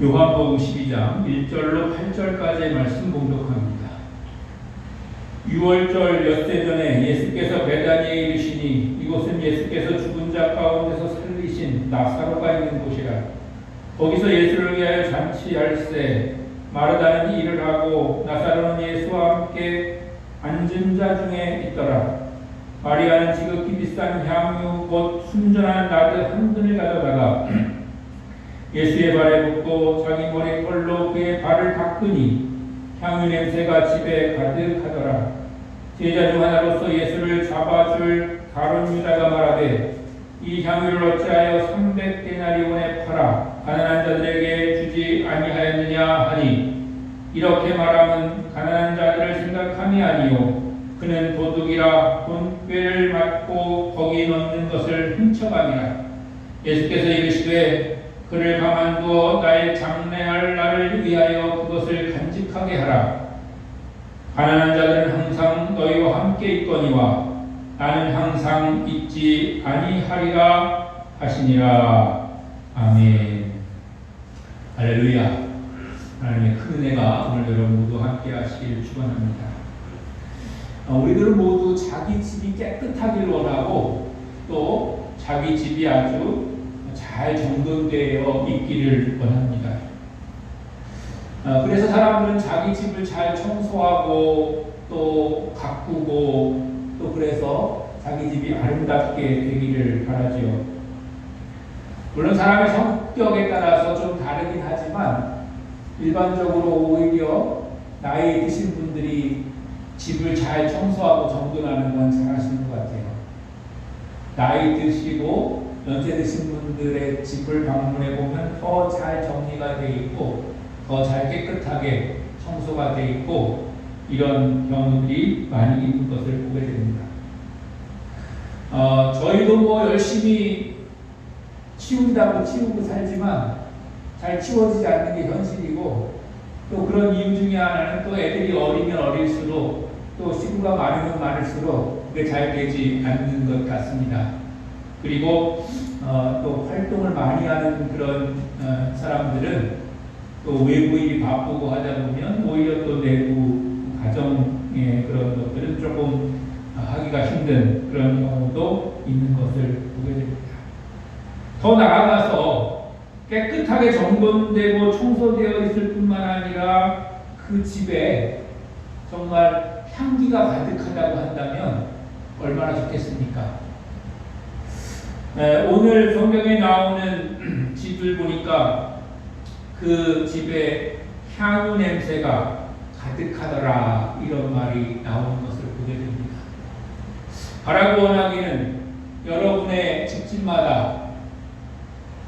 요한복음 12장 1절로 8절까지의 말씀 봉독합니다. 6월절 엿새 전에 예수께서 베다니에 이르시니 이곳은 예수께서 죽은 자 가운데서 살리신 나사로가 있는 곳이라. 거기서 예수를 위하여 잔치할세. 마르다는 일을 하고 나사로는 예수와 함께 앉은 자 중에 있더라. 마리아는 지극히 비싼 향유 곧 순전한 나드 한 근을 가져다가 예수의 발에 붓고 자기 머리털로 그의 발을 닦으니 향유 냄새가 집에 가득하더라. 제자 중 하나로서 예수를 잡아줄 가룟 유다가 말하되 이 향유를 어찌하여 300데나리온에 팔아 가난한 자들에게 주지 아니하였느냐 하니, 이렇게 말하면 가난한 자들을 생각함이 아니요 그는 도둑이라 돈꾀를 맞고 거기 넣는 것을 훔쳐가니라. 예수께서 이르시되 그를 가만두어 나의 장래할 날을 위하여 그것을 간직하게 하라. 가난한 자들은 항상 너희와 함께 있거니와 나는 항상 있지 아니하리라 하시니라. 아멘. 할렐루야. 하나님의 큰 은혜가 오늘 여러분 모두 함께 하시길 축원합니다. 우리들은 모두 자기 집이 깨끗하길 원하고 또 자기 집이 아주 잘 정돈되어 있기를 원합니다. 그래서 사람들은 자기 집을 잘 청소하고 또 가꾸고 또 그래서 자기 집이 아름답게 되기를 바라지요. 물론 사람의 성격에 따라서 좀 다르긴 하지만 일반적으로 오히려 나이 드신 분들이 집을 잘 청소하고 정돈하는 건 잘하시는 것 같아요. 나이 드시고 연세 드신 분들의 집을 방문해 보면 더 잘 정리가 되어 있고 더 잘 깨끗하게 청소가 되어 있고 이런 경우들이 많이 있는 것을 보게 됩니다. 저희도 뭐 열심히 치운다고 치우고 살지만 잘 치워지지 않는 게 현실이고, 또 그런 이유 중에 하나는 또 애들이 어리면 어릴수록 또 식구가 많으면 많을수록 그게 잘 되지 않는 것 같습니다. 그리고 또 활동을 많이 하는 그런 사람들은 또 외부 일이 바쁘고 하다 보면 오히려 또 내부 가정의 그런 것들은 조금 하기가 힘든 그런 경우도 있는 것을 보게 됩니다. 더 나아가서 깨끗하게 정돈되고 청소되어 있을 뿐만 아니라 그 집에 정말 향기가 가득하다고 한다면 얼마나 좋겠습니까? 오늘 성경에 나오는 집을 보니까 그 집에 향유 냄새가 가득하더라 이런 말이 나오는 것을 보게 됩니다. 바라고 원하기는 여러분의 집집마다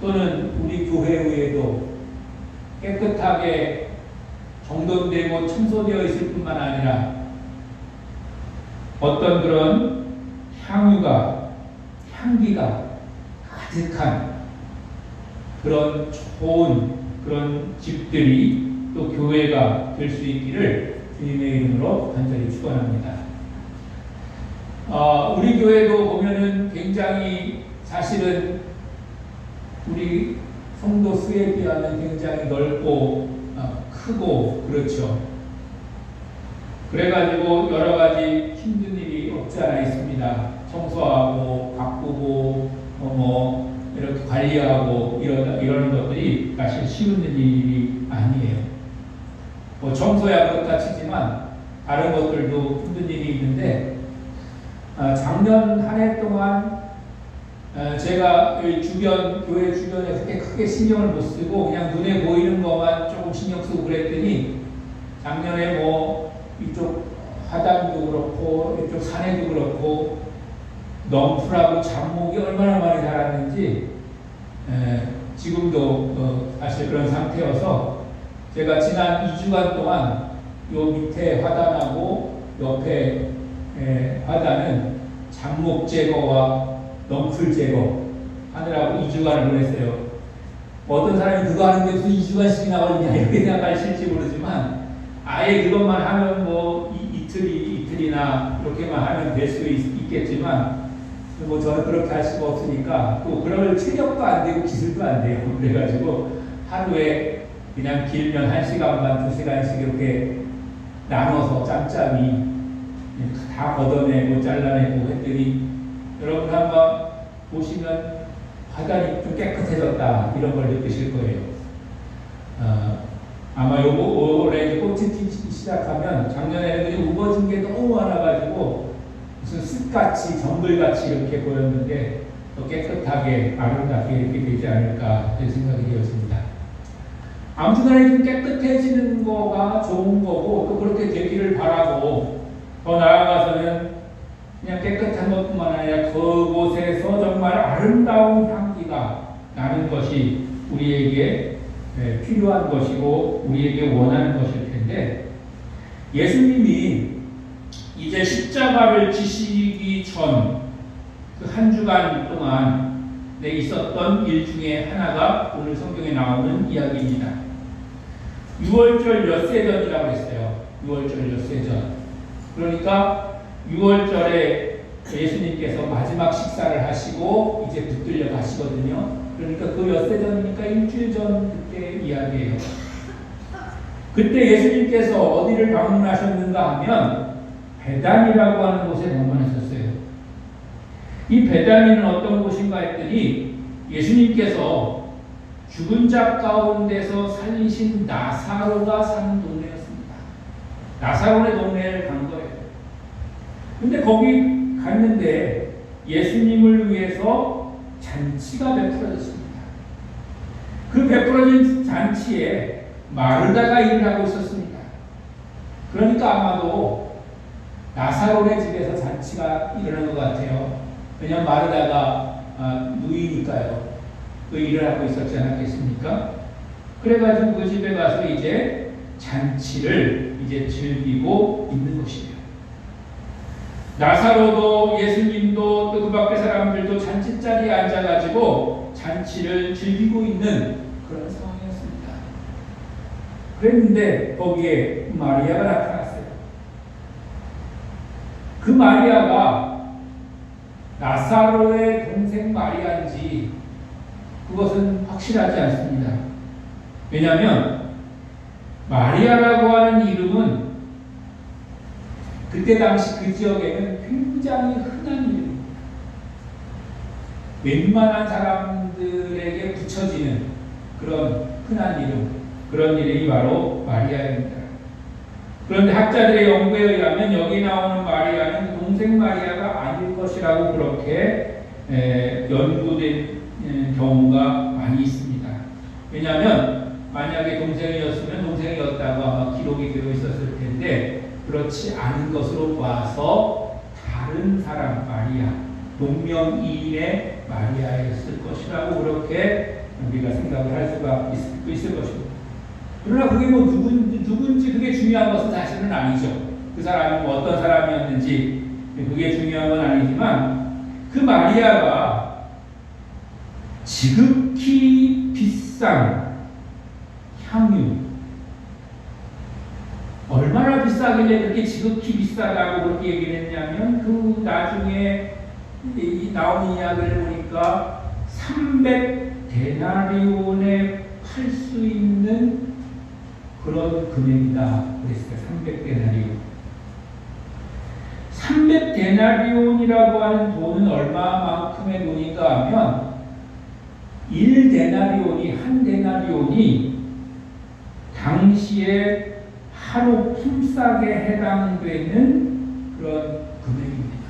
또는 우리 교회 외에도 깨끗하게 정돈되고 청소되어 있을 뿐만 아니라 어떤 그런 향기가 가득한 그런 좋은 그런 집들이 또 교회가 될 수 있기를 주님의 이름으로 간절히 축원합니다. 우리 교회도 보면은 굉장히 사실은 우리 성도 수에 비하면 굉장히 넓고 크고 그렇죠. 그래가지고 여러 가지 힘든 일이 없지 않아 있습니다. 청소하고 가꾸고 이렇게 관리하고 이러는 것들이 사실 쉬운 일이 아니에요. 청소야 그렇다 치지만 다른 것들도 힘든 일이 있는데, 작년 한 해 동안 제가 교회 주변에 그렇게 크게 신경을 못 쓰고 그냥 눈에 보이는 것만 조금 신경 쓰고 그랬더니 작년에 이쪽 화단도 그렇고 이쪽 산에도 그렇고 넝풀하고 잡목이 얼마나 많이 자랐는지 지금도 사실 그런 상태여서 제가 지난 2주간 동안 요 밑에 화단하고 옆에 화단은 잡목 제거와 넝풀 제거 하느라고 2주간을 보냈어요. 어떤 사람이 그거 하는데 무슨 2주간씩이나 걸리냐 이렇게 생각하실지 모르지만 아예 그것만 하면 이틀이나 이렇게만 하면 될 수 있겠지만 저는 그렇게 할 수가 없으니까 또 그럴 체력도 안 되고 기술도 안 돼요. 그래가지고 하루에 그냥 길면 1시간 반, 2시간씩 이렇게 나눠서 짬짬이 다 걷어내고 잘라내고 했더니 여러분 한번 보시면 바닥이 좀 깨끗해졌다 이런 걸 느끼실 거예요. 아마 요거 올해 꽃이 피기 시작하면 작년에는 우거진 게 너무 많아가지고 무슨 숲같이 정글같이 이렇게 보였는데 더 깨끗하게 아름답게 이렇게 되지 않을까 그런 생각이 되었습니다. 아무튼간에 좀 깨끗해지는 거가 좋은 거고 또 그렇게 되기를 바라고 더 나아가서는 그냥 깨끗한 것뿐만 아니라 그곳에서 정말 아름다운 향기가 나는 것이 우리에게 필요한 것이고 우리에게 원하는 것일 텐데 예수님이 이제 십자가를 지시기 전 그 한 주간 동안 있었던 일 중에 하나가 오늘 성경에 나오는 이야기입니다. 유월절 엿새 전이라고 했어요. 유월절 엿새 전. 그러니까 6월절에 예수님께서 마지막 식사를 하시고 이제 붙들려 가시거든요. 그러니까 그 엿새 전이니까 일주일 전 그때 이야기예요. 그때 예수님께서 어디를 방문하셨는가 하면 베단이라고 하는 곳에 방문하셨어요. 이 베단이는 어떤 곳인가 했더니 예수님께서 죽은 자 가운데서 살리신 나사로가 사는 동네였습니다. 나사로의 동네를 간 거예요. 근데 거기 갔는데 예수님을 위해서 잔치가 베풀어졌습니다. 그 베풀어진 잔치에 마르다가 일을 하고 있었습니다. 그러니까 아마도 나사로의 집에서 잔치가 일어난 것 같아요. 왜냐하면 마르다가 누이니까요. 그 일을 하고 있었지 않았겠습니까? 그래가지고 그 집에 가서 이제 잔치를 이제 즐기고 있는 것이에요. 나사로도 예수님도 또 그 밖에 사람들도 잔치자리에 앉아가지고 잔치를 즐기고 있는 그런 상황이었습니다. 그랬는데 거기에 마리아가 나타났어요. 그 마리아가 나사로의 동생 마리아인지 그것은 확실하지 않습니다. 왜냐하면 마리아라고 하는 이름은 그때 당시 그 지역에는 굉장히 흔한 이름입니다. 웬만한 사람들에게 붙여지는 그런 흔한 이름, 그런 이름이 바로 마리아입니다. 그런데 학자들의 연구에 의하면 여기 나오는 마리아는 동생 마리아가 아닐 것이라고 그렇게 연구된 경우가 많이 있습니다. 왜냐하면 만약에 동생이었으면 동생이었다고 아마 기록이 되어 있었을 텐데 그렇지 않은 것으로 봐서 다른 사람 마리아, 동명이인의 마리아였을 것이라고 그렇게 우리가 생각을 할 수가 있을 것입니다. 그러나 그게 뭐 누군지 그게 중요한 것은 사실은 아니죠. 그 사람이 뭐 어떤 사람이었는지 그게 중요한 건 아니지만 그 마리아가 지극히 비싼 향유, 얼마나 비싸길래 그렇게 지극히 비싸다고 그렇게 얘기를 했냐면 그 나중에 나오는 이야기를 보니까 300데나리온에 팔 수 있는 그런 금액이다 그랬어요. 300데나리온. 300데나리온이라고 하는 돈은 얼마만큼의 돈인가 하면 1데나리온이 한 데나리온이 당시에 하루 품삯에 해당되는 그런 금액입니다.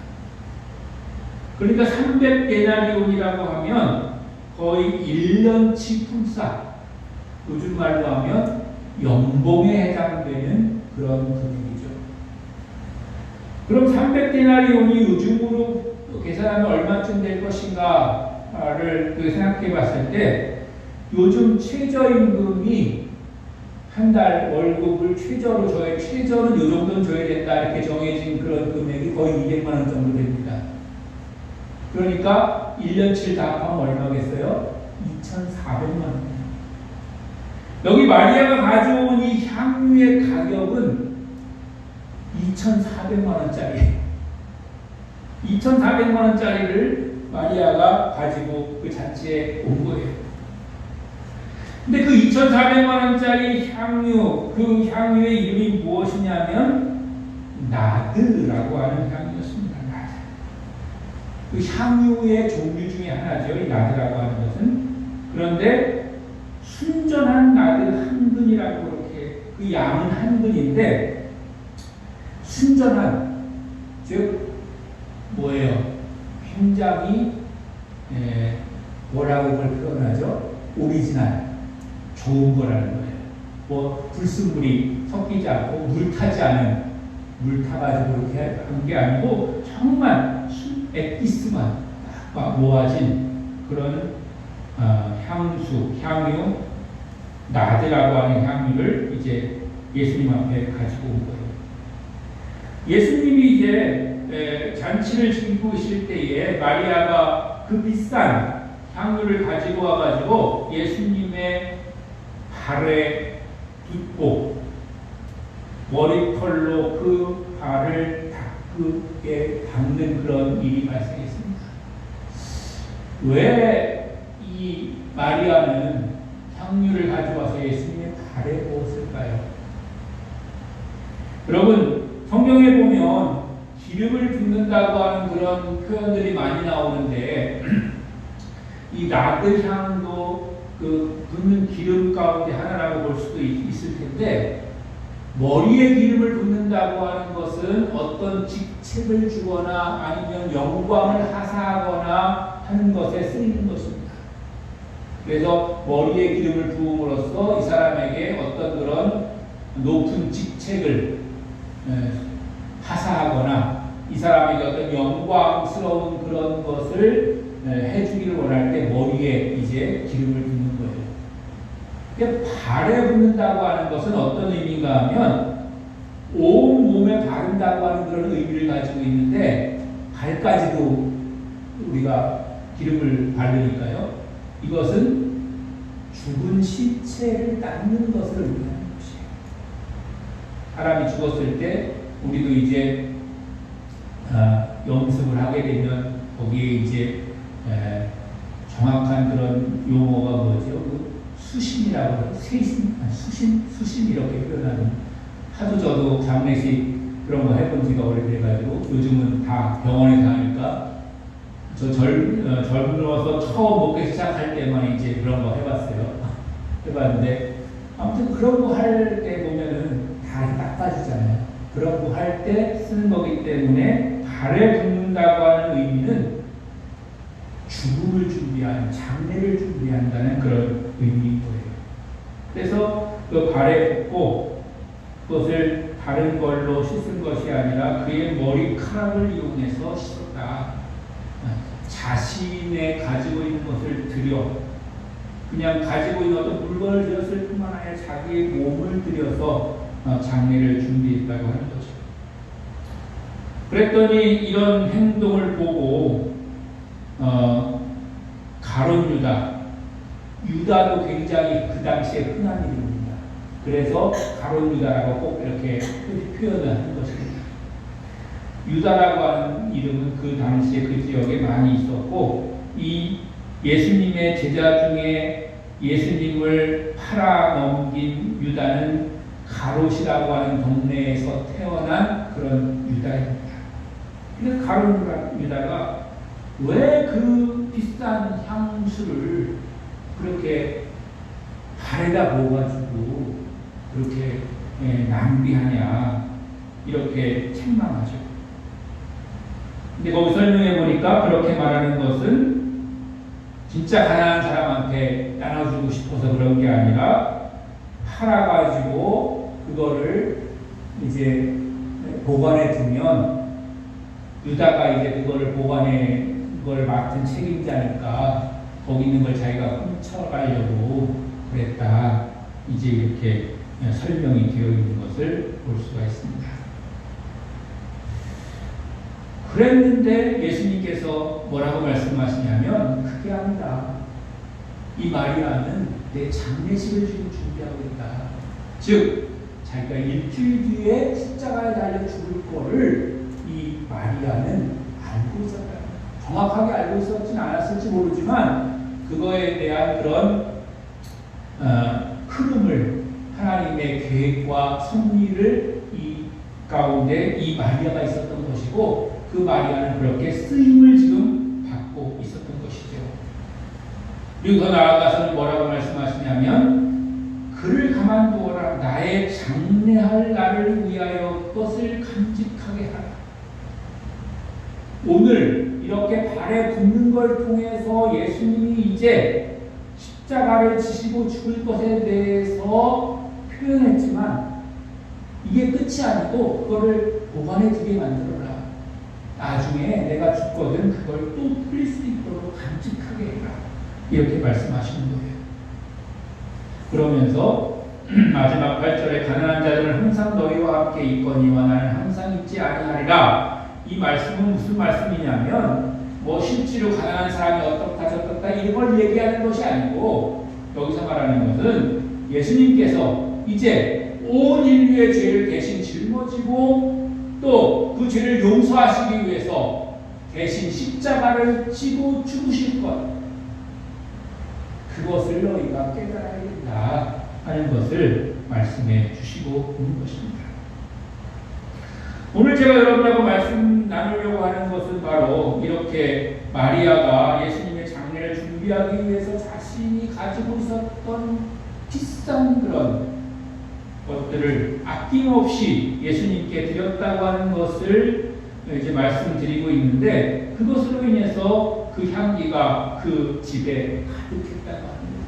그러니까 300데나리온이라고 하면 거의 1년치 품삯, 요즘 말로 하면 연봉에 해당되는 그런 금액이죠. 그럼 300데나리온이 요즘으로 계산하면 얼마쯤 될 것인가를 생각해 봤을 때 요즘 최저임금이 한 달 월급을 최저로 줘야, 최저는 이 정도는 줘야 된다 이렇게 정해진 그런 금액이 거의 200만 원 정도 됩니다. 그러니까 1년치를 다 합하면 얼마겠어요? 2,400만 원. 여기 마리아가 가져온 이 향유의 가격은 2,400만 원짜리. 2,400만 원짜리를 마리아가 가지고 그 잔치에 온 거예요. 근데 그 2,400만 원짜리 향유, 그 향유의 이름이 무엇이냐면 나드라고 하는 향유였습니다. 나드. 그 향유의 종류 중에 하나죠. 이 나드라고 하는 것은. 그런데 순전한 나드 한 근이라고 그렇게, 그 양은 한 근인데 순전한, 즉 뭐예요? 굉장히 뭐라고 그걸 표현하죠? 오리지널, 좋은 거라는 거예요. 뭐 불순물이 섞이지 않고 물 타지 않은, 물 타가지고 그렇게 한 게 아니고 정말 액기스만 막 모아진 그런 향수, 향유, 나드라고 하는 향유를 이제 예수님 앞에 가지고 온 거예요. 예수님이 이제 잔치를 즐기고 있을 때에 마리아가 그 비싼 향유를 가지고 와가지고 예수님의 발에 붓고 머리털로 그 발을 닦는 그런 일이 발생했습니다. 왜 이 마리아는 향유를 가져와서 예수님의 발에 부었을까요? 여러분, 성경에 보면 기름을 붓는다고 하는 그런 표현들이 많이 나오는데 이 나드 향도 그 붓는 기름 가운데 하나라고 볼 수도 있을 텐데, 머리에 기름을 붓는다고 하는 것은 어떤 직책을 주거나 아니면 영광을 하사하거나 하는 것에 쓰이는 것입니다. 그래서 머리에 기름을 부음으로써 이 사람에게 어떤 그런 높은 직책을 하사하거나 이 사람에게 어떤 영광스러운 그런 것을 해주기를 원할 때 머리에 이제 기름을 붓는 거예요. 근데 발에 붓는다고 하는 것은 어떤 의미인가 하면 온 몸에 바른다고 하는 그런 의미를 가지고 있는데, 발까지도 우리가 기름을 바르니까요. 이것은 죽은 시체를 닦는 것을 의미하는 것이에요. 사람이 죽었을 때 우리도 이제 영습을 하게 되면 거기에 이제 정확한 그런 용어가 뭐죠? 그 수심이라고, 수심 이렇게 표현하는. 하도 저도 장례식 그런 거 해본 지가 오래돼가지고 요즘은 다 병원에서 하니까 저 젊어서 처음 먹기 시작할 때만 이제 그런 거 해봤는데 아무튼 그런 거 할 때 보면은 다 닦아주잖아요. 그런 거 할 때 쓰는 거기 때문에 발에 붓는다고 하는 의미는 죽음을 준비한, 장례를 준비한다는 그런 의미인 거예요. 그래서 그 발에 붓고 그것을 다른 걸로 씻은 것이 아니라 그의 머리카락을 이용해서 씻었다. 자신의 가지고 있는 것을 들여, 그냥 가지고 있는 어떤 물건을 들였을 뿐만 아니라 자기의 몸을 들여서 장례를 준비했다고 하는 거죠. 그랬더니 이런 행동을 보고 가룟 유다도 굉장히 그 당시에 흔한 이름입니다. 그래서 가룟 유다라고 꼭 이렇게 표현을 하는 것입니다. 유다라고 하는 이름은 그 당시에 그 지역에 많이 있었고, 이 예수님의 제자 중에 예수님을 팔아 넘긴 유다는 가롯이라고 하는 동네에서 태어난 그런 유다입니다. 근데 가롯 유다가 왜 그 비싼 향수를 그렇게 발에다 모아가지고 그렇게 낭비하냐, 이렇게 책망하죠. 근데 거기 설명해 보니까 그렇게 말하는 것은 진짜 가난한 사람한테 나눠주고 싶어서 그런 게 아니라 팔아가지고 그거를 이제 보관해 두면 유다가 이제 그걸 맡은 책임자니까 거기 있는 걸 자기가 훔쳐가려고 그랬다. 이제 이렇게 설명이 되어 있는 것을 볼 수가 있습니다. 그랬는데 예수님께서 뭐라고 말씀하시냐면, 그게 아니라 이 마리아는 내 장례식을 지금 준비하고 있다. 즉 자기가 일주일 뒤에 십자가에 달려 죽을 거를 이 마리아는 알고 있었다. 정확하게 알고 있었진 않았을지 모르지만 그거에 대한 그런 흐름을 하나님의 계획과 섭리를 이 가운데 이 마리아가 있었던 것이고 그 마리아는 그렇게 쓰임을 지금 받고 있었던 것이죠. 그리고 더 나아가서는 뭐라고 말씀하시냐면 그를 가만두어라 나의 장래할 나를 위하여 그것을 간직하게 하라. 오늘 이렇게 발에 붙는 걸 통해서 예수님이 이제 십자가를 지시고 죽을 것에 대해서 표현했지만 이게 끝이 아니고 그거를 보관해 두게 만들어라. 나중에 내가 죽거든 그걸 또 풀릴 수 있도록 간직하게 해라. 이렇게 말씀하시는 거예요. 그러면서 마지막 8절에 가난한 자들은 항상 너희와 함께 있거니와 나는 항상 있지 아니하리라. 이 말씀은 무슨 말씀이냐면 뭐 실제로 가난한 사람이 어떻다 저떻다 이런 걸 얘기하는 것이 아니고 여기서 말하는 것은 예수님께서 이제 온 인류의 죄를 대신 짊어지고 또 그 죄를 용서하시기 위해서 대신 십자가를 지고 죽으실 것 그것을 너희가 깨달아야 된다 하는 것을 말씀해 주시고 있는 것입니다. 오늘 제가 여러분하고 말씀 나누려고 하는 것은 바로 이렇게 마리아가 예수님의 장례를 준비하기 위해서 자신이 가지고 있었던 비싼 그런 것들을 아낌없이 예수님께 드렸다고 하는 것을 이제 말씀드리고 있는데 그것으로 인해서 그 향기가 그 집에 가득했다고 합니다.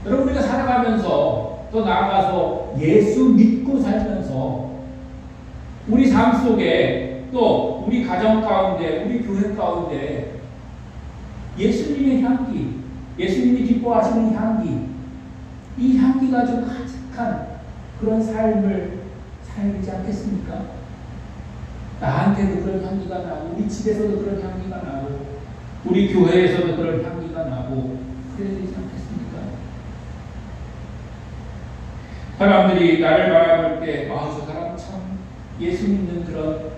여러분 우리가 살아가면서 또 나아가서 예수 믿고 살면서 우리 삶 속에 또 우리 가정 가운데 우리 교회 가운데 예수님의 향기 예수님이 기뻐하시는 향기 이 향기가 좀 가득한 그런 삶을 살야 되지 않겠습니까? 나한테도 그런 향기가 나고 우리 집에서도 그런 향기가 나고 우리 교회에서도 그런 향기가 나고 그래야 되지 않겠습니까? 사람들이 나를 바라볼 때 저 사람 참 예수 믿는 그런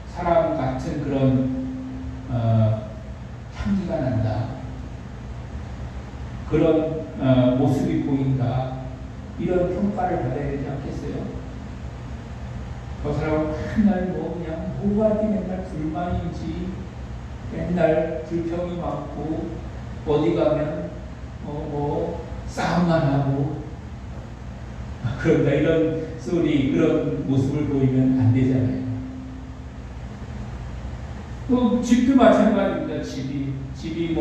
사람 같은 그런 향기가 난다. 그런 모습이 보인다. 이런 평가를 받아야 되지 않겠어요? 그 사람은 맨날 그냥 뭐가 맨날 불만인지 맨날 불평이 많고 어디 가면 싸움만 하고 그런다 이런 소리 그런 모습을 보이면 안 되잖아요. 또 집도 마찬가지입니다. 집이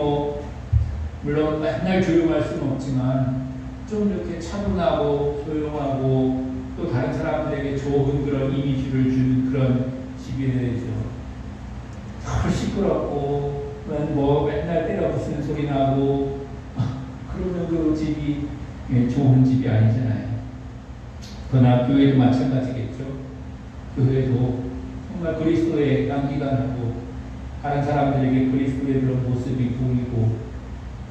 물론 맨날 조용할 수는 없지만 좀 이렇게 차분하고 조용하고 또 다른 사람들에게 좋은 그런 이미지를 주는 그런 집이 되죠. 덜 시끄럽고 맨날 때려 부수는 소리 나고 그러면 그 집이 좋은 집이 아니잖아요. 그러나 교회도 마찬가지겠죠. 교회도 정말 그리스도의 향기가 나고 다른 사람들에게 그리스도의 그런 모습이 보이고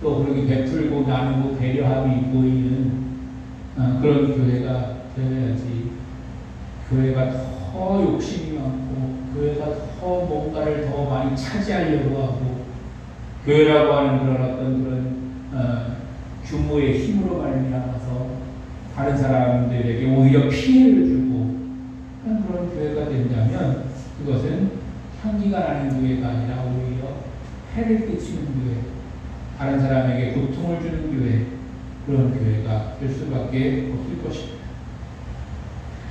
또 그렇게 베풀고 나누고 배려함이 보이는 그런 교회가 되어야지. 교회가 더 욕심이 많고 교회가 더 뭔가를 더 많이 차지하려고 하고 교회라고 하는 그런 어떤 그런 규모의 힘으로 말미암아서 다른 사람들에게 오히려 피해를 주고 그런 교회가 된다면 그것은 향기가 나는 교회가 아니라 오히려 해를 끼치는 교회, 다른 사람에게 고통을 주는 교회, 그런 교회가 될 수밖에 없을 것입니다.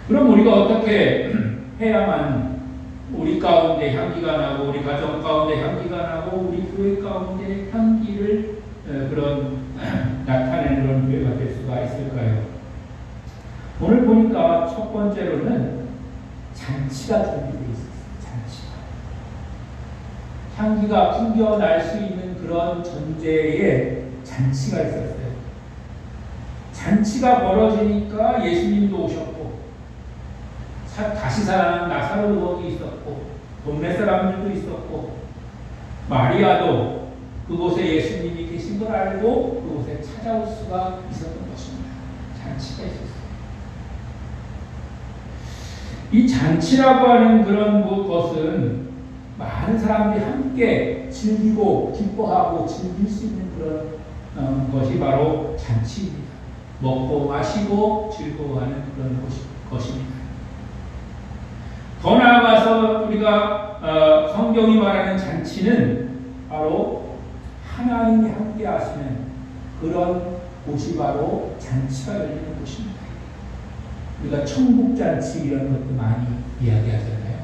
그럼 우리가 어떻게 해야만 우리 가운데 향기가 나고 우리 가정 가운데 향기가 나고 우리 교회 가운데 향기를 그런 나타내는 그런 교회가 될 수가 있을까요? 오늘 보니까 첫 번째로는 잔치가 준비되어 있었어요. 잔치가. 향기가 풍겨날 수 있는 그런 전제에 잔치가 있었어요. 잔치가 벌어지니까 예수님도 오셨고 다시 살아난 나사로도 거기 있었고 동네 사람들도 있었고 마리아도 그곳에 예수님이 계신 걸 알고 그곳에 찾아올 수가 있었던 것입니다. 잔치가 있었어요. 이 잔치라고 하는 그런 것은 많은 사람들이 함께 즐기고 기뻐하고 즐길 수 있는 그런 것이 바로 잔치입니다. 먹고 마시고 즐거워하는 그런 것입니다. 더 나아가서 우리가 성경이 말하는 잔치는 바로 하나님이 함께 하시는 그런 곳이 바로 잔치가 열리는 곳입니다. 우리가 천국잔치 이런 것도 많이 이야기하잖아요.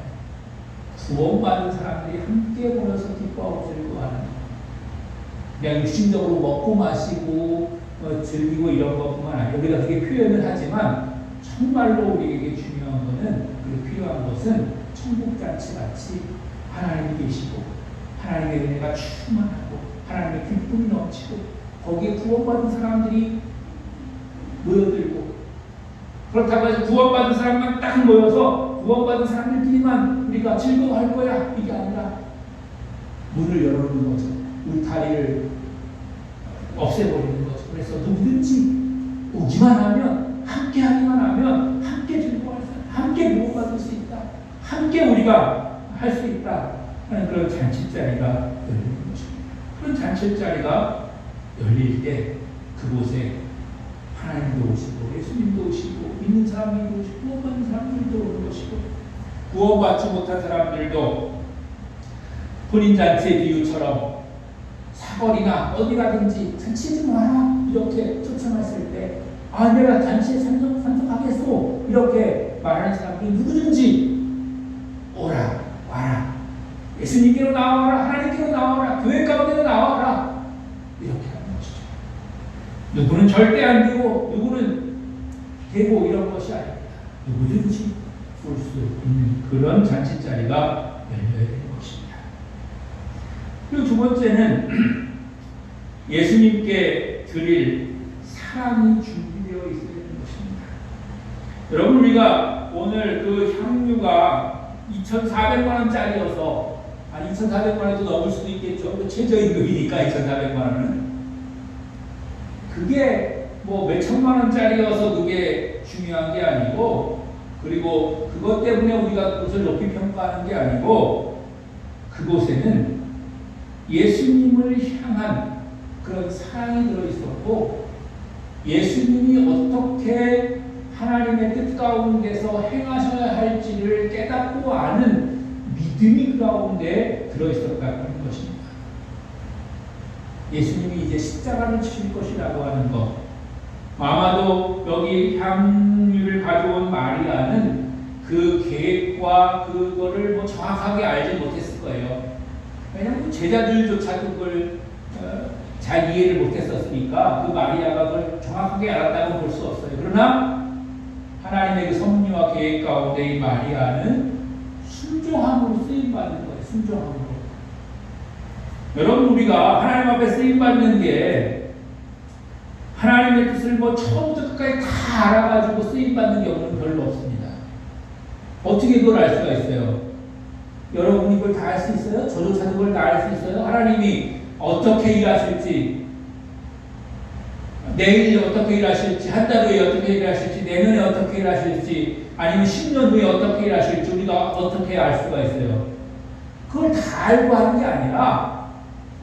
구원받은 사람들이 함께 모여서 기뻐하고 즐거워하는, 그냥 육신적으로 먹고 마시고 즐기고 이런 것뿐만 아니라 우리가 그렇게 표현을 하지만 정말로 우리에게 중요한 것은, 그리고 필요한 것은 천국잔치 같이 하나님이 계시고 하나님의 은혜가 충만하고 하나님의 기쁨이 넘치고 거기에 구원받은 사람들이 모여들고, 그렇다고 해서 구원받은 사람만 딱 모여서 구원받은 사람들끼리만 우리가 즐거워할 거야, 이게 아니라 문을 열어놓는 거죠. 울타리를 없애버리는 거죠. 그래서 누구든지 오기만 하면, 함께 하기만 하면 함께 즐거워할 수 있다, 함께 구원받을 수 있다, 함께 우리가 할 수 있다 하는 그런 잔치자리가 열리는 것입니다. 그런 잔치자리가 열릴 때 그곳에 하나님도 오시고 예수님도 오시고 믿는 사람들도 오시고 구원받는 사람들도 오는 것이고, 구원받지 못한 사람들도 혼인잔치의 비유처럼 사거리나 어디 가든지 잔치 좀 와라 이렇게 초청했을 때, 아 내가 잔치에 참석하겠소 이렇게 말하는 사람들이 누구든지 오라, 와라, 예수님께로 나와라, 하나님께로 나와라, 교회 가운데로 나와라 이렇게 하는 것이죠. 누구는 절대 안 되고 누구는 되고 이런 것이 아닙니다. 누구든지 볼 수 있는 그런 잔치자리가 열려야 되는 것입니다. 그리고 두 번째는 예수님께 드릴 사랑이 준비되어 있어야 되는 것입니다. 여러분, 우리가 오늘 그 향유가 2,400만 원짜리여서, 2,400만 원도 넘을 수도 있겠죠. 최저임금이니까 2,400만 원은. 그게 뭐 몇천만 원짜리여서 그게 중요한 게 아니고, 그리고 그것 때문에 우리가 그것을 높이 평가하는 게 아니고, 그곳에는 예수님을 향한 그런 사랑이 들어있었고, 예수님이 어떻게 하나님의 뜻 가운데서 행하셔야 할지를 깨닫고 아는 믿음이 그 가운데 들어있었다는 것입니다. 예수님이 이제 십자가를 치실 것이라고 하는 것, 아마도 여기 향유를 가져온 마리아는 그 계획과 그거를 뭐 정확하게 알지 못했을 거예요. 왜냐하면 제자들조차도 그걸 잘 이해를 못했었으니까 그 마리아가 그걸 정확하게 알았다고 볼 수 없어요. 그러나 하나님의 그 섭리와 계획 가운데 이 마리아는 순종함으로 쓰임받는 거예요. 순종함으로. 여러분, 우리가 하나님 앞에 쓰임받는 게 하나님의 뜻을 뭐 처음부터 끝까지 다 알아가지고 쓰임받는 경우는 별로 없습니다. 어떻게 그걸 알 수가 있어요? 여러분이 그걸 다 알 수 있어요? 저조차도 그걸 다 알 수 있어요? 하나님이 어떻게 일하실지, 내일 어떻게 일하실지, 한 달 후에 어떻게 일하실지, 내년에 어떻게 일하실지, 아니면 10년 후에 어떻게 일하실지 우리가 어떻게 알 수가 있어요? 그걸 다 알고 하는 게 아니라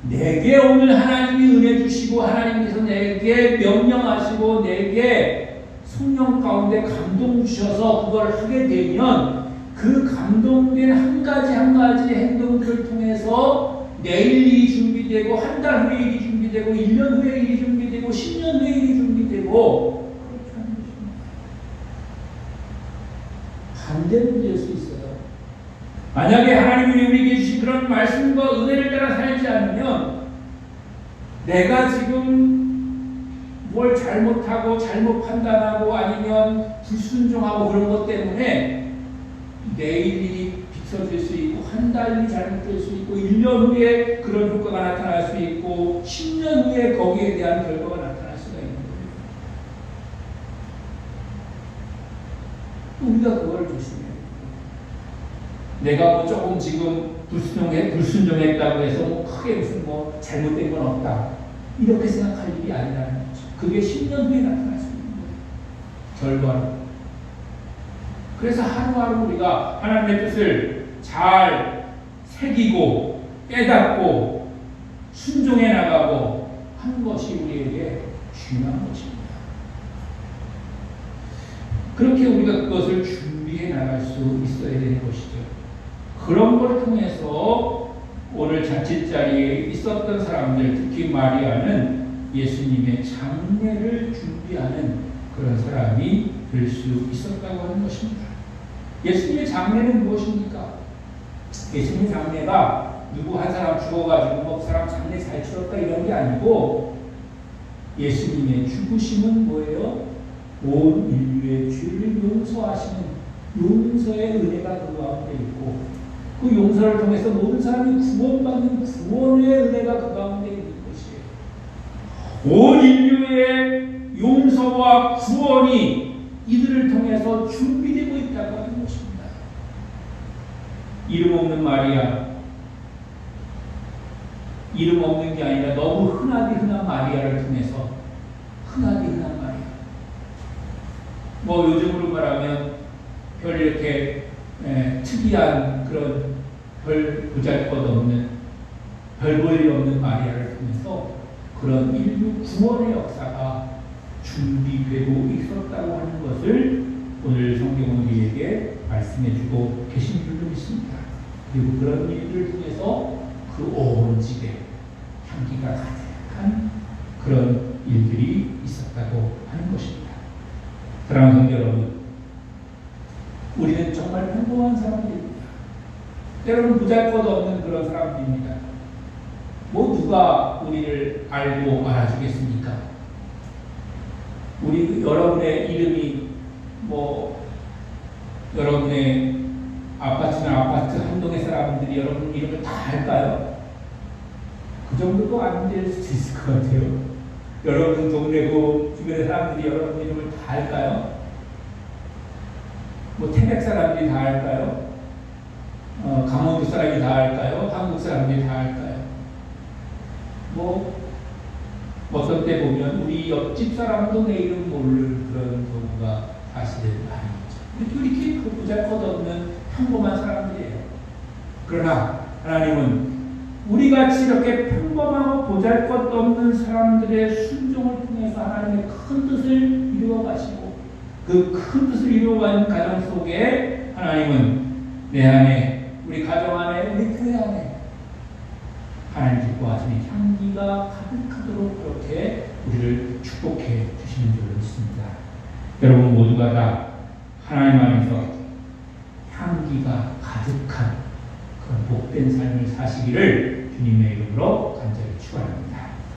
내게 오늘 하나님이 은혜 주시고 하나님께서 내게 명령하시고 내게 성령 가운데 감동 주셔서 그걸 하게 되면 그 감동된 한 가지 한 가지 행동들을 통해서 내일 일이 준비되고, 한 달 후에 일이 준비되고, 1년 후에 일이 준비되고, 10년 후에 일이 준비되고, 그렇게 하는 것입니다. 반대로 될 수 있어요. 만약에 하나님이 우리에게 주신 그런 말씀과 은혜를 따라 살지 않으면 내가 지금 뭘 잘못하고 잘못 판단하고 아니면 불순종하고 그런 것 때문에 내일이 비춰질 수 있고, 한 달이 잘못될 수 있고, 1년 후에 그런 효과가 나타날 수 있고, 10년 후에 거기에 대한 결과가 나타날 수가 있는 거예요. 우리가 그걸 조심해야 돼요. 내가 뭐 조금 지금 불순종했다고 해서 뭐 크게 무슨 뭐 잘못된 건 없다, 이렇게 생각할 일이 아니라는 거죠. 그게 10년 후에 나타날 수 있는 거예요. 결과로. 그래서 하루하루 우리가 하나님의 뜻을 잘 새기고 깨닫고 순종해 나가고 한 것이 우리에게 중요한 것입니다. 그렇게 우리가 그것을 준비해 나갈 수 있어야 되는 것이죠. 그런 걸 통해서 오늘 잔치자리에 있었던 사람들, 특히 마리아는 예수님의 장례를 준비하는 그런 사람이 될 수 있었다고 하는 것입니다. 예수님의 장례는 무엇입니까? 예수님의 장례가 누구 한 사람 죽어가지고 뭐 사람 장례 잘 치렀다 이런 게 아니고, 예수님의 죽으심은 뭐예요? 온 인류의 죄를 용서하시는 용서의 은혜가 그 가운데 있고, 그 용서를 통해서 모든 사람이 구원받는 구원의 은혜가 그 가운데 있는 것이에요. 온 인류의 용서와 구원이 이들을 통해서 준비되고 있다고 하는 것입니다. 이름 없는 마리아, 이름 없는 게 아니라 너무 흔하디 흔한 마리아를 통해서, 흔하디 흔한 마리아, 뭐 요즘으로 말하면 별 이렇게 특이한 그런 별 보잘것없는, 별 볼 일 없는 마리아를 통해서 그런 인류 구원의 역사가 준비되고 있었다고 하는 것을 오늘 성경은 우리에게 말씀해주고 계신 줄로 믿습니다. 그리고 그런 일들을 통해서 그 온 집에 향기가 가득한 그런 일들이 있었다고 하는 것입니다. 사랑하는 성도 여러분, 우리는 정말 평범한 사람들입니다. 때로는 보잘것없는 그런 사람들입니다. 뭐 누가 우리를 알고 알아주겠습니까? 우리 여러분의 이름이 뭐 여러분의 아파트나 아파트 한 동의 사람들이 여러분 이름을 다 알까요? 그 정도도 안 될 수도 있을 것 같아요. 여러분 동네고 주변의 사람들이 여러분 이름을 다 알까요? 뭐 태백 사람들이 다 알까요? 강원도 사람이 다 알까요? 한국 사람들이 다 알까요? 뭐 어떤 때 보면 우리 옆집 사람도 내 이름 모를 그런 경우가 사실은 아니죠. 이렇게 그 보잘것없는 평범한 사람들이에요. 그러나 하나님은 우리 같이 이렇게 평범하고 보잘것없는 사람들의 순종을 통해서 하나님의 큰 뜻을 이루어 가시고, 그 큰 뜻을 이루어가는 가정 속에 하나님은 내 안에, 우리 가정 안에, 우리 교회 안에 하나님 기뻐하시는 향기가 가득하도록 그렇게 우리를 축복해 주시는 줄로 믿습니다. 여러분 모두가 다 하나님 안에서 향기가 가득한 그런 복된 삶을 사시기를 주님의 이름으로 간절히 축원합니다.